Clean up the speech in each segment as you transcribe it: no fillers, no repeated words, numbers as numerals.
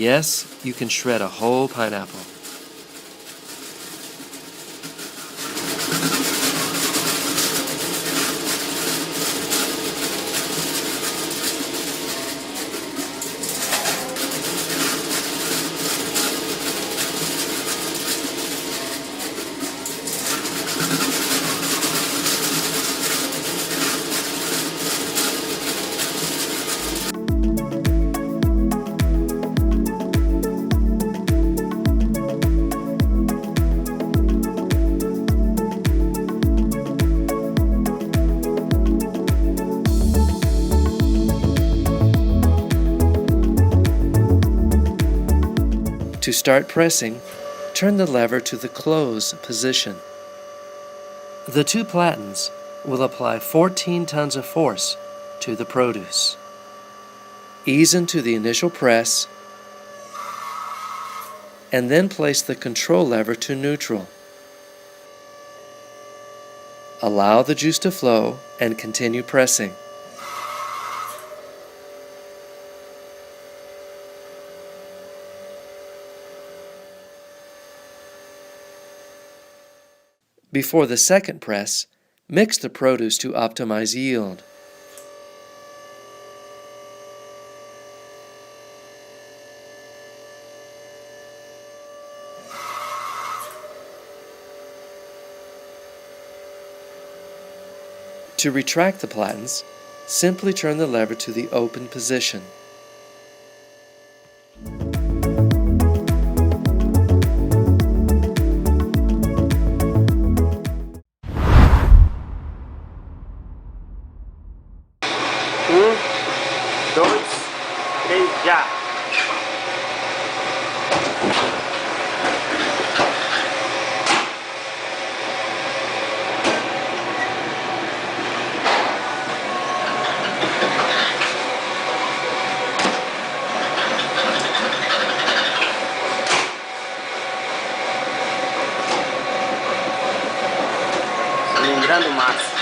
yes, you can shred a whole pineapple. To start pressing, turn the lever to the close position. The two platens will apply 14 tons of force to the produce. Ease into the initial press and then place the control lever to neutral. Allow the juice to flow and continue pressing. Before the second press, mix the produce to optimize yield. To retract the platens, simply turn the lever to the open position. Já! Lembrando massa.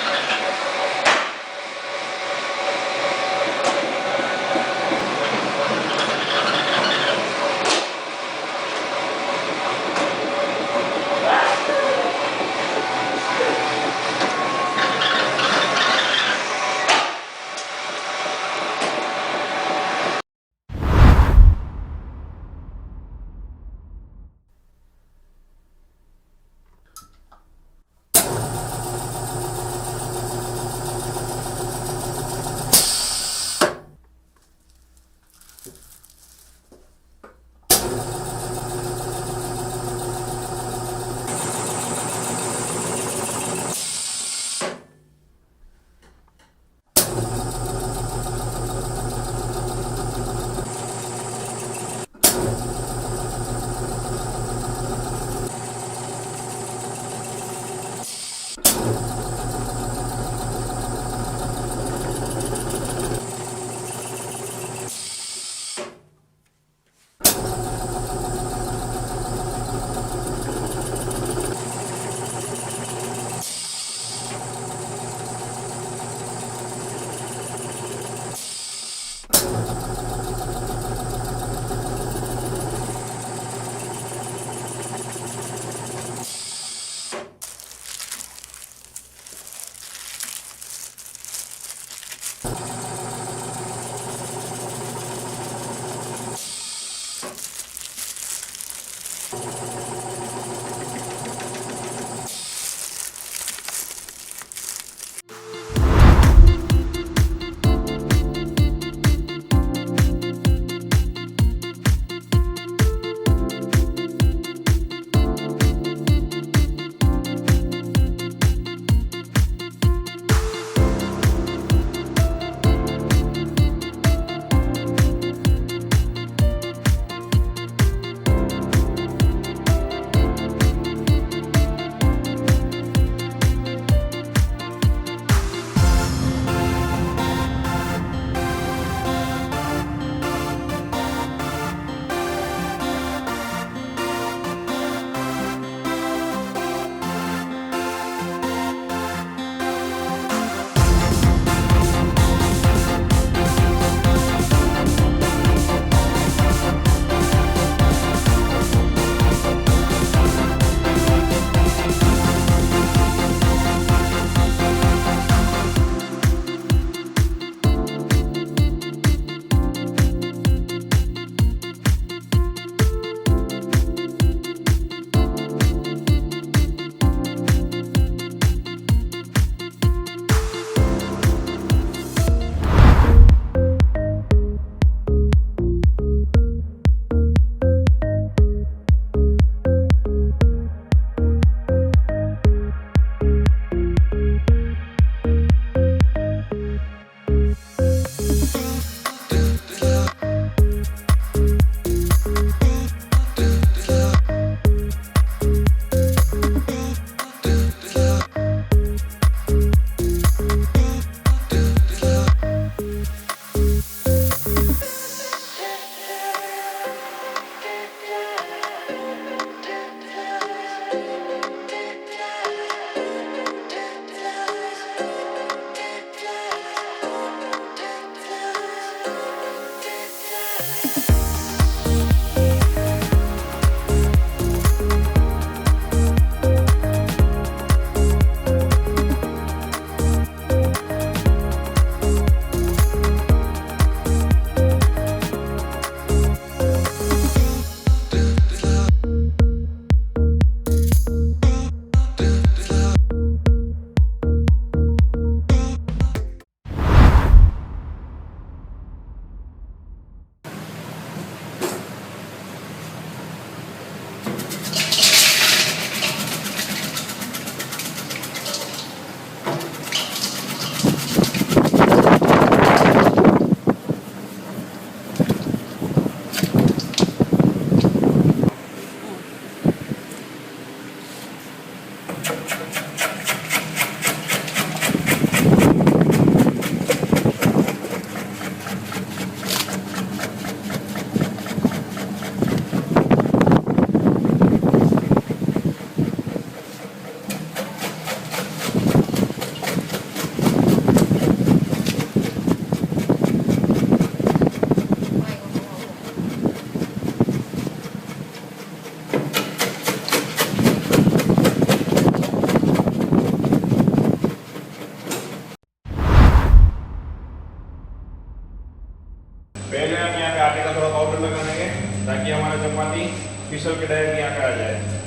पहले हम यहाँ पे आटे का थोड़ा powder लगा देंगे ताकि हमारा चपाती फिसल के डायरेक्ट यहाँ पे आ जाए।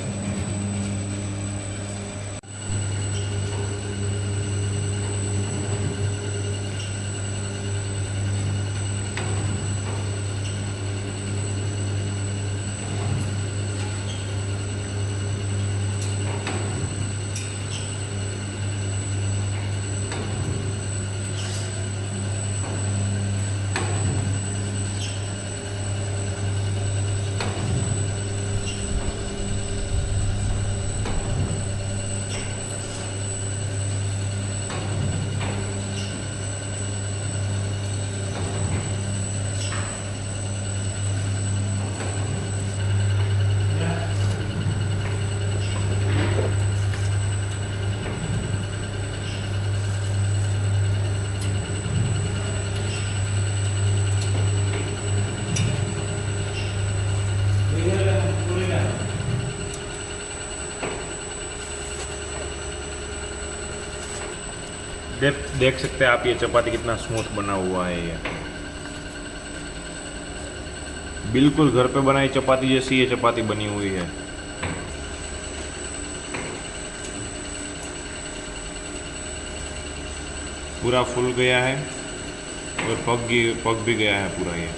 देख सकते हैं आप ये चपाती कितना स्मूथ बना हुआ है। ये बिल्कुल घर पे बनाई चपाती जैसी ये चपाती बनी हुई है। पूरा फूल गया है और पक भी गया है पूरा ये।